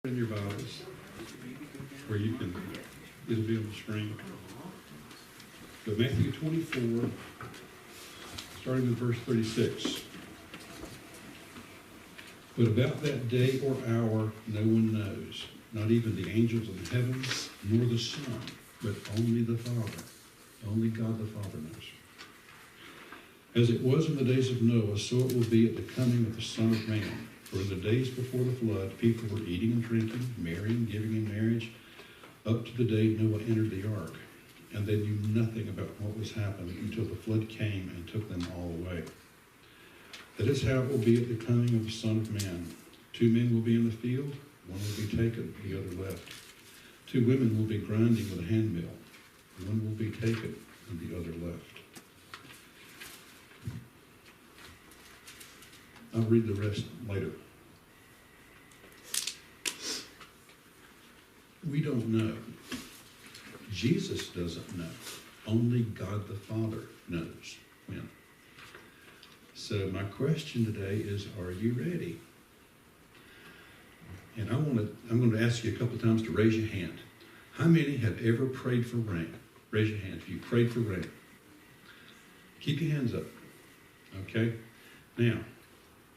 in your Bibles, where you can, it'll be on the screen. But Matthew 24, starting with verse 36. But about that day or hour, no one knows, not even the angels in heaven, nor the Son, but only the Father. Only God the Father knows. As it was in the days of Noah, so it will be at the coming of the Son of Man. For in the days before the flood, people were eating and drinking, marrying, giving in marriage, up to the day Noah entered the ark. And they knew nothing about what was happening until the flood came and took them all away. That is how it will be at the coming of the Son of Man. 2 men will be in the field, one will be taken, the other left. 2 women will be grinding with a handmill, one will be taken, and the other left. I'll read the rest later. We don't know. Jesus doesn't know. Only God the Father knows when. So my question today is, are you ready? And I'm going to ask you a couple times to raise your hand. How many have ever prayed for rain? Raise your hand if you prayed for rain. Keep your hands up. Okay? Now,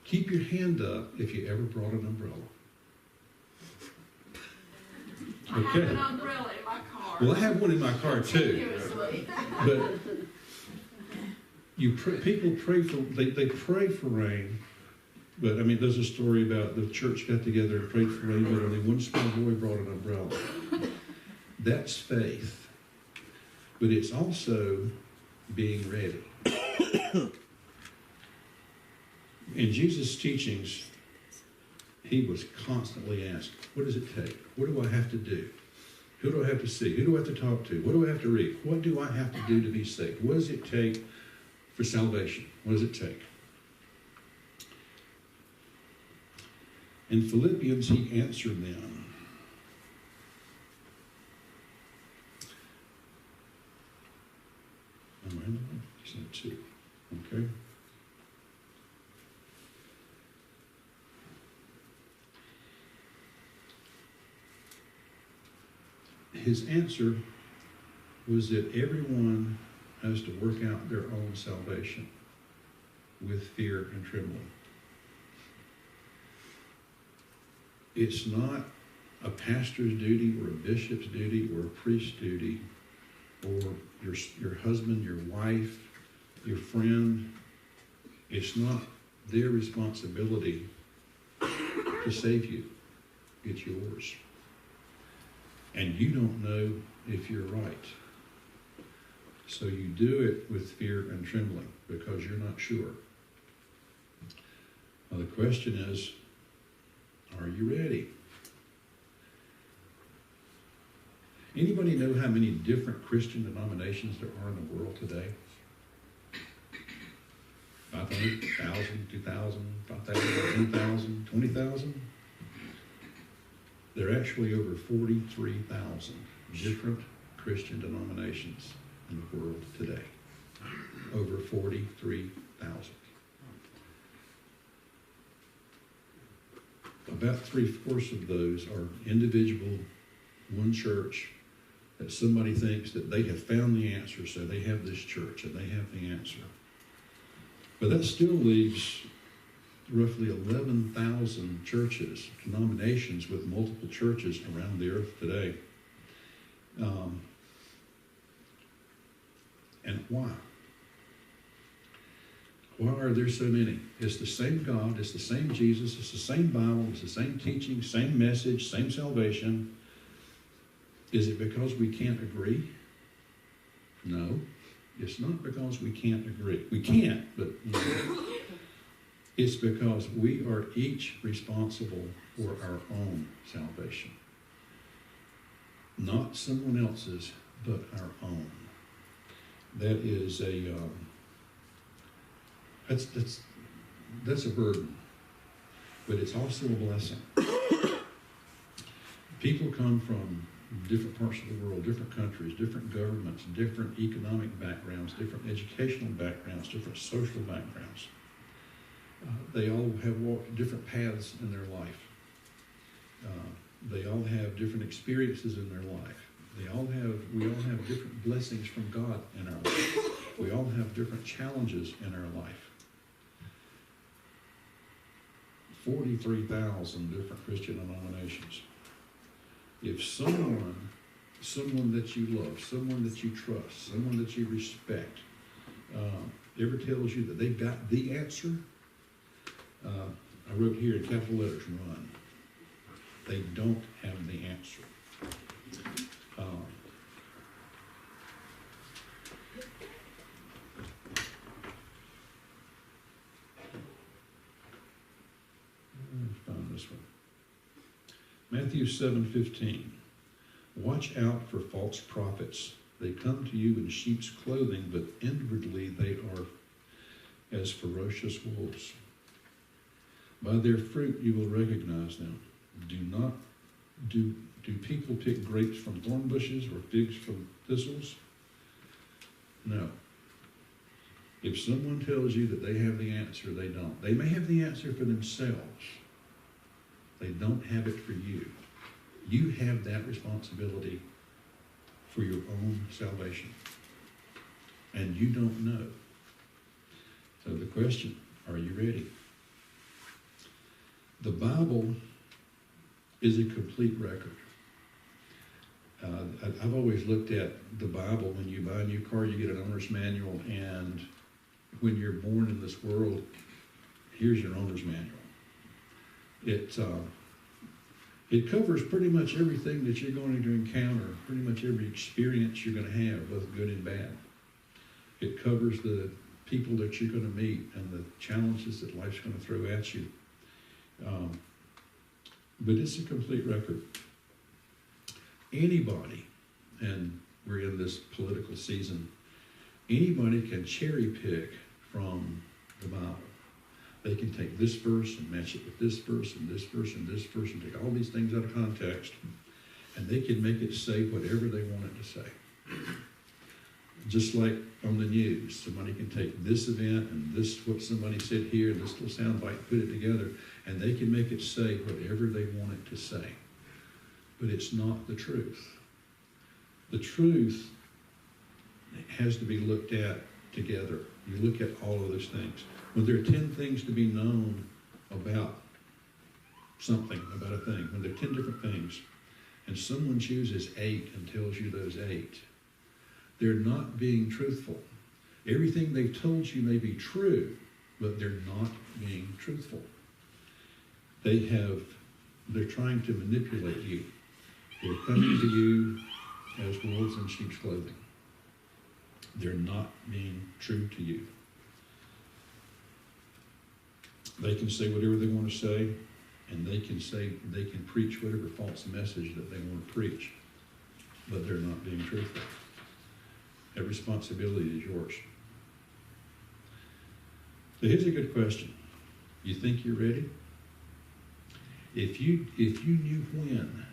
keep your hand up if you ever brought an umbrella. Okay. I have an umbrella in my car. Well, I have one in my car too. But people pray for, they pray for rain. But I mean, there's a story about the church got together and prayed for rain, but only one small boy brought an umbrella. That's faith. But it's also being ready. In Jesus' teachings, he was constantly asked, what does it take? What do I have to do? Who do I have to see? Who do I have to talk to? What do I have to read? What do I have to do to be saved? What does it take for salvation? What does it take? In Philippians, he answered them. He said 2. Okay. His answer was that everyone has to work out their own salvation with fear and trembling. It's not a pastor's duty or a bishop's duty or a priest's duty or your husband, your wife, your friend. It's not their responsibility to save you. It's yours. And you don't know if you're right. So you do it with fear and trembling because you're not sure. Now the question is, are you ready? Anybody know how many different Christian denominations there are in the world today? 500, 1,000, 2,000, 5,000, 10,000, 20,000? There are actually over 43,000 different Christian denominations in the world today. Over 43,000. About 3/4 of those are individual, one church, that somebody thinks that they have found the answer, so they have this church and they have the answer. But that still leaves roughly 11,000 churches, denominations with multiple churches around the earth today. And why? Why are there so many? It's the same God, it's the same Jesus, it's the same Bible, it's the same teaching, same message, same salvation. Is it because we can't agree? No, it's not because we can't agree. We can't, but it's because we are each responsible for our own salvation. Not someone else's, but our own. That is that's a burden, but it's also a blessing. People come from different parts of the world, different countries, different governments, different economic backgrounds, different educational backgrounds, different social backgrounds. They all have walked different paths in their life. They all have different experiences in their life. We all have different blessings from God in our life. We all have different challenges in our life. 43,000 different Christian denominations. If someone that you love, someone that you trust, someone that you respect, ever tells you that they've got the answer, I wrote here in capital letters, run. They don't have the answer. Found this one. Matthew 7:15. Watch out for false prophets. They come to you in sheep's clothing, but inwardly they are as ferocious wolves. By their fruit you will recognize them. Do people pick grapes from thorn bushes or figs from thistles? No. If someone tells you that they have the answer, they don't. They may have the answer for themselves. They don't have it for you. You have that responsibility for your own salvation. And you don't know. So the question, are you ready? The Bible is a complete record. I've always looked at the Bible. When you buy a new car, you get an owner's manual, and when you're born in this world, here's your owner's manual. It covers pretty much everything that you're going to encounter, pretty much every experience you're going to have, both good and bad. It covers the people that you're going to meet and the challenges that life's going to throw at you. But it's a complete record. Anybody, and we're in this political season, anybody can cherry pick from the Bible. They can take this verse and match it with this verse and this verse and this verse and take all these things out of context, and they can make it say whatever they want it to say. Just like on the news, somebody can take this event and this, what somebody said here, and this little soundbite, put it together, and they can make it say whatever they want it to say. But it's not the truth. The truth has to be looked at together. You look at all of those things. When there are 10 things to be known about something, about a thing, when there are 10 different things, and someone chooses 8 and tells you those 8, they're not being truthful. Everything they've told you may be true, but they're not being truthful. They're trying to manipulate you. They're coming to you as wolves in sheep's clothing. They're not being true to you. They can say whatever they want to say, and they can preach whatever false message that they want to preach, but they're not being truthful. That responsibility is yours. So here's a good question. You think you're ready? If you knew when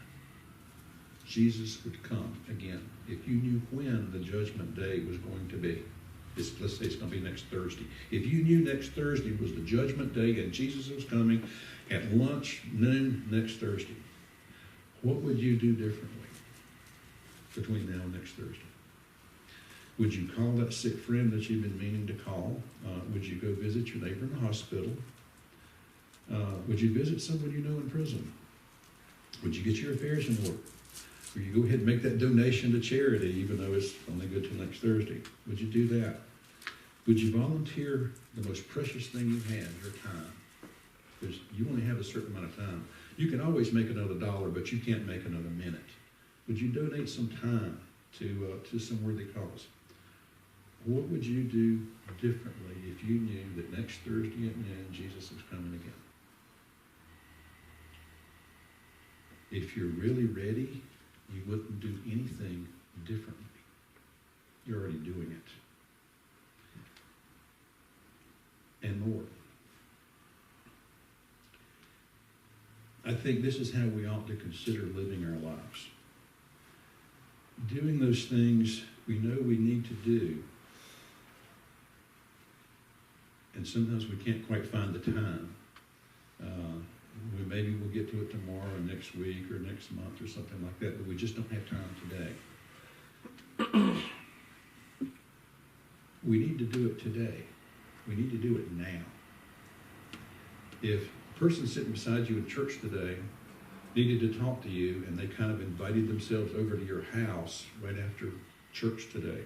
Jesus would come again, if you knew when the judgment day was going to be, let's say it's going to be next Thursday. If you knew next Thursday was the judgment day and Jesus was coming at lunch, noon, next Thursday, what would you do differently between now and next Thursday? Would you call that sick friend that you've been meaning to call? Would you go visit your neighbor in the hospital? Would you visit someone you know in prison? Would you get your affairs in order? Would you go ahead and make that donation to charity, even though it's only good till next Thursday? Would you do that? Would you volunteer the most precious thing you have, your time? Because you only have a certain amount of time. You can always make another dollar, but you can't make another minute. Would you donate some time to some worthy cause? What would you do differently if you knew that next Thursday at noon Jesus was coming again? If you're really ready, you wouldn't do anything differently. You're already doing it. And more. I think this is how we ought to consider living our lives. Doing those things we know we need to do, and sometimes we can't quite find the time. Maybe we'll get to it tomorrow or next week or next month or something like that, but we just don't have time today. We need to do it today. We need to do it now. If a person sitting beside you in church today needed to talk to you and they kind of invited themselves over to your house right after church today,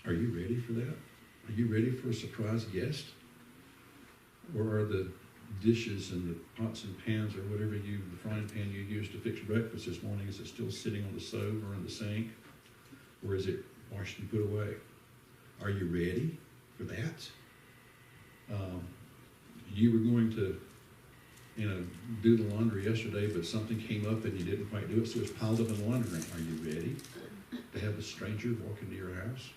are you ready for that? Are you ready for a surprise guest? Or are the dishes and the pots and pans or whatever the frying pan you used to fix breakfast this morning, is it still sitting on the stove or in the sink? Or is it washed and put away? Are you ready for that? You were going to, do the laundry yesterday, but something came up and you didn't quite do it, so it's piled up in the laundry room. Are you ready to have a stranger walk into your house?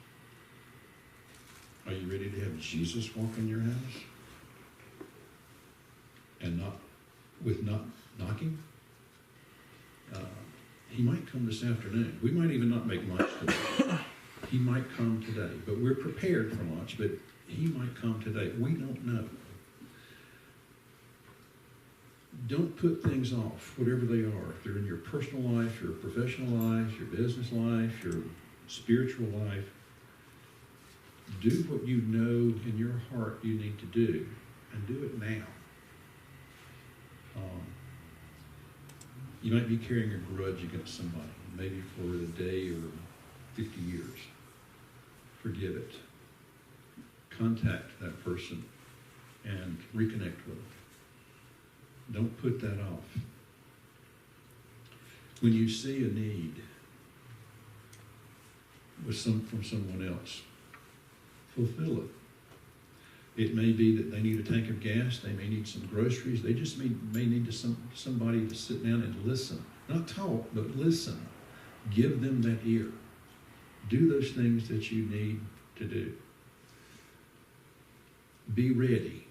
Are you ready to have Jesus walk in your house? And not knocking? He might come this afternoon. We might even not make lunch today. He might come today, but we're prepared for lunch, but he might come today. We don't know. Don't put things off, whatever they are. If they're in your personal life, your professional life, your business life, your spiritual life, do what you know in your heart you need to do, and do it now. You might be carrying a grudge against somebody, maybe for a day or 50 years. Forgive it. Contact that person and reconnect with them. Don't put that off. When you see a need from someone else, fulfill it. It may be that they need a tank of gas. They may need some groceries. They just may need somebody to sit down and listen. Not talk, but listen. Give them that ear. Do those things that you need to do. Be ready.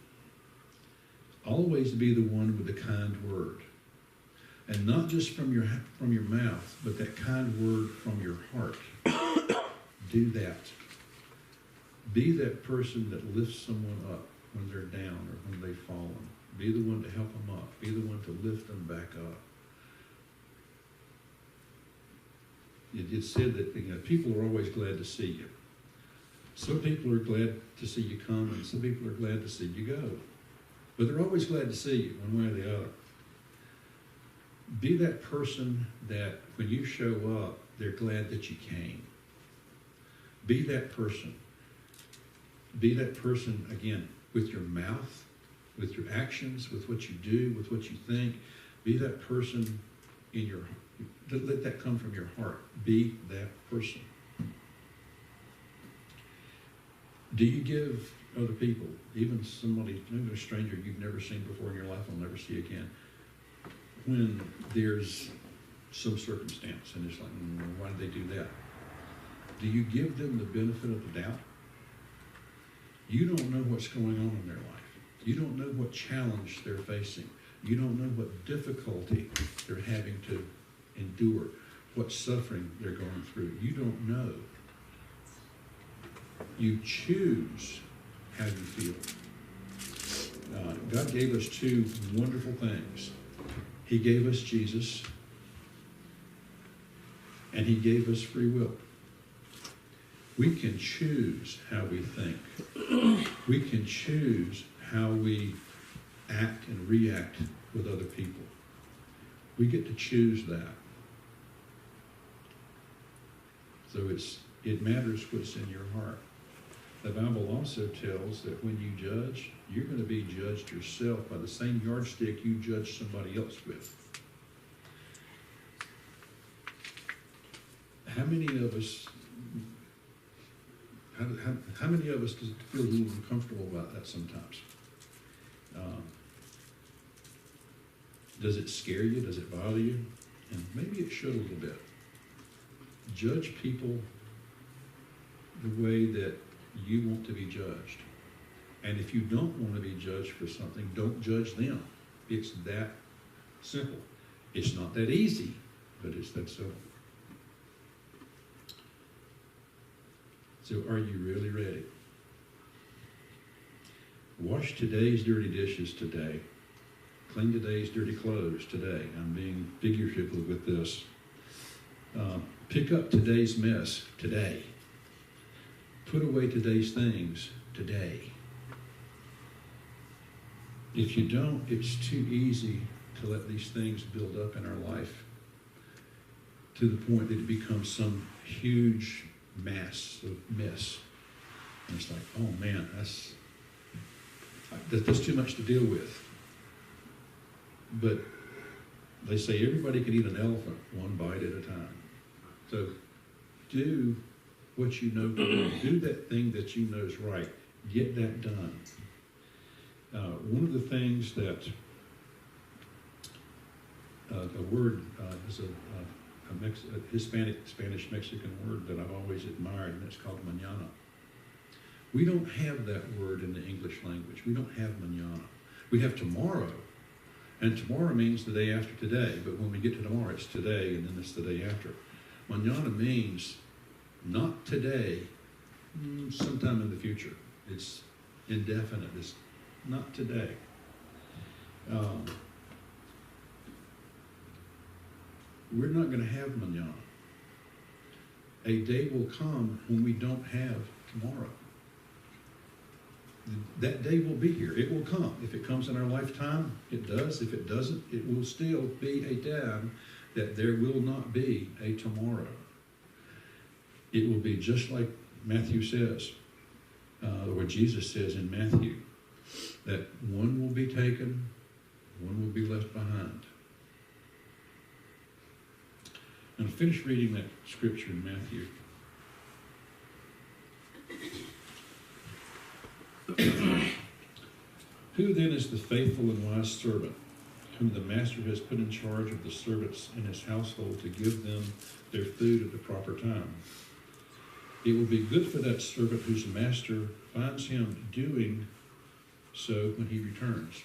Always be the one with the kind word. And not just from your mouth, but that kind word from your heart. Do that. Be that person that lifts someone up when they're down or when they've fallen. Be the one to help them up. Be the one to lift them back up. It's said that people are always glad to see you. Some people are glad to see you come, and some people are glad to see you go. But they're always glad to see you, one way or the other. Be that person that when you show up, they're glad that you came. Be that person. Be that person, again, with your mouth, with your actions, with what you do, with what you think. Be that person in your heart. Let that come from your heart. Be that person. Do you give other people, even somebody, maybe a stranger you've never seen before in your life, will never see again, when there's some circumstance and it's like, why did they do that? Do you give them the benefit of the doubt? You don't know what's going on in their life. You don't know what challenge they're facing. You don't know what difficulty they're having to endure, what suffering they're going through. You don't know. You choose how you feel. God gave us two wonderful things. He gave us Jesus, and he gave us free will. We can choose how we think. We can choose how we act and react with other people. We get to choose that. So it matters what's in your heart. The Bible also tells that when you judge, you're going to be judged yourself by the same yardstick you judge somebody else with. How many of us feel a little uncomfortable about that sometimes? Does it scare you? Does it bother you? And maybe it should a little bit. Judge people the way that you want to be judged. And if you don't want to be judged for something, don't judge them. It's that simple. It's not that easy, but it's that simple. So are you really ready? Wash today's dirty dishes today Clean today's dirty clothes today. I'm being figurative with this. Pick up today's mess today. Put away today's things today. If you don't, it's too easy to let these things build up in our life to the point that it becomes some huge mass of mess. And it's like, oh man, that's too much to deal with. But they say everybody can eat an elephant one bite at a time. So do what you know to do. Do that thing that you know is right. Get that done. One of the things that a word is a Hispanic, Spanish, Mexican word that I've always admired, and it's called mañana. We don't have that word in the English language. We don't have mañana. We have tomorrow, and tomorrow means the day after today, but when we get to tomorrow, it's today, and then it's the day after. Mañana means not today, sometime in the future. It's indefinite. It's not today. We're not going to have mañana. A day will come when we don't have tomorrow. That day will be here. It will come. If it comes in our lifetime, it does. If it doesn't, it will still be a time that there will not be a tomorrow. It will be just like Mathew says, or Jesus says in Mathew, that one will be taken, one will be left behind. And finish reading that scripture in Mathew. Who then is the faithful and wise servant, whom the master has put in charge of the servants in his household to give them their food at the proper time? It will be good for that servant whose master finds him doing so when he returns.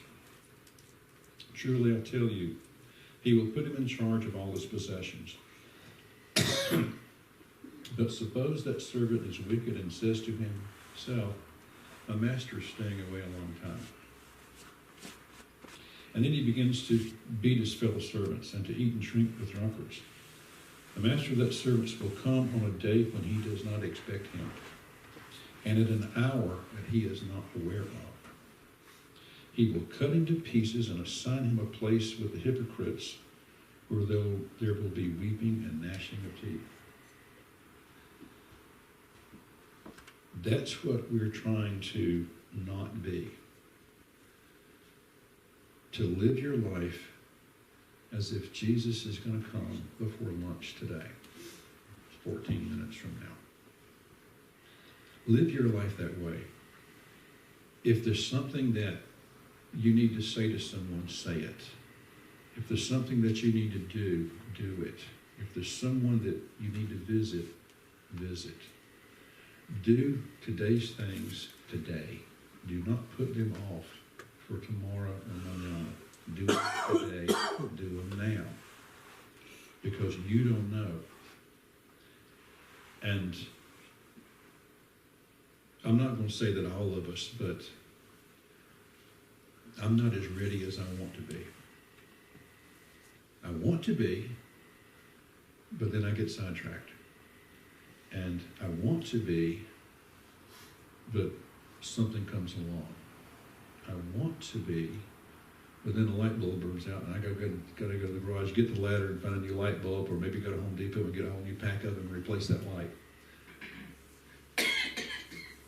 Truly I tell you, he will put him in charge of all his possessions. But suppose that servant is wicked and says to himself, my master is staying away a long time. And then he begins to beat his fellow servants and to eat and drink with drunkards. The master of that servant will come on a day when he does not expect him, and at an hour that he is not aware of. He will cut him to pieces and assign him a place with the hypocrites, where there will be weeping and gnashing of teeth. That's what we're trying to not be. To live your life as if Jesus is going to come before lunch today, 14 minutes from now. Live your life that way. If there's something that you need to say to someone, say it. If there's something that you need to do, do it. If there's someone that you need to visit, visit. Do today's things today. Do not put them off for tomorrow or mañana. Do it today. Do them now. Because you don't know. And I'm not going to say that all of us, but I'm not as ready as I want to be. I want to be, but then I get sidetracked. And I want to be, but something comes along. I want to be, but then a light bulb burns out, and I gotta go to the garage, get the ladder, and find a new light bulb, or maybe go to Home Depot and get a whole new pack of them and replace that light.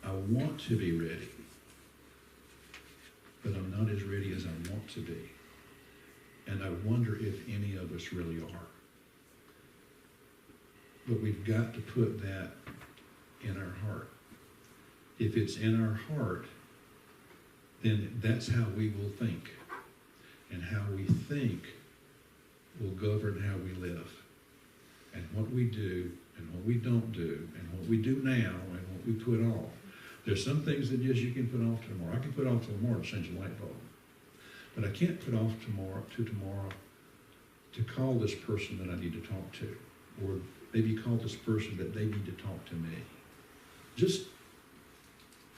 I want to be ready, but I'm not as ready as I want to be. And I wonder if any of us really are. But we've got to put that in our heart. If it's in our heart, then that's how we will think. And how we think will govern how we live. And what we do, and what we don't do, and what we do now, and what we put off. There's some things that yes, you can put off to tomorrow. I can put off to tomorrow to change a light bulb. But I can't put off tomorrow to call this person that I need to talk to. Or maybe call this person that they need to talk to me. Just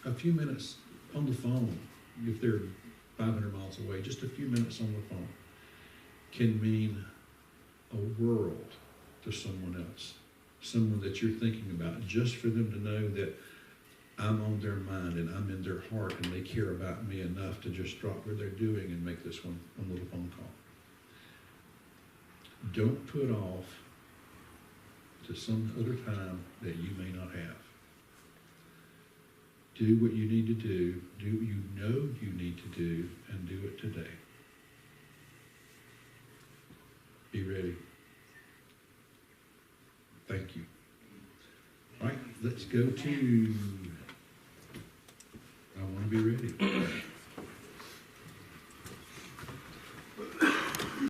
a few minutes on the phone, if they're 500 miles away, just a few minutes on the phone, can mean a world to someone else, someone that you're thinking about, just for them to know that I'm on their mind and I'm in their heart and they care about me enough to just drop what they're doing and make this one little phone call. Don't put off to some other time that you may not have. Do what you need to do what you know you need to do, and do it today. Be ready. Thank you. All right, let's go to I want to be ready.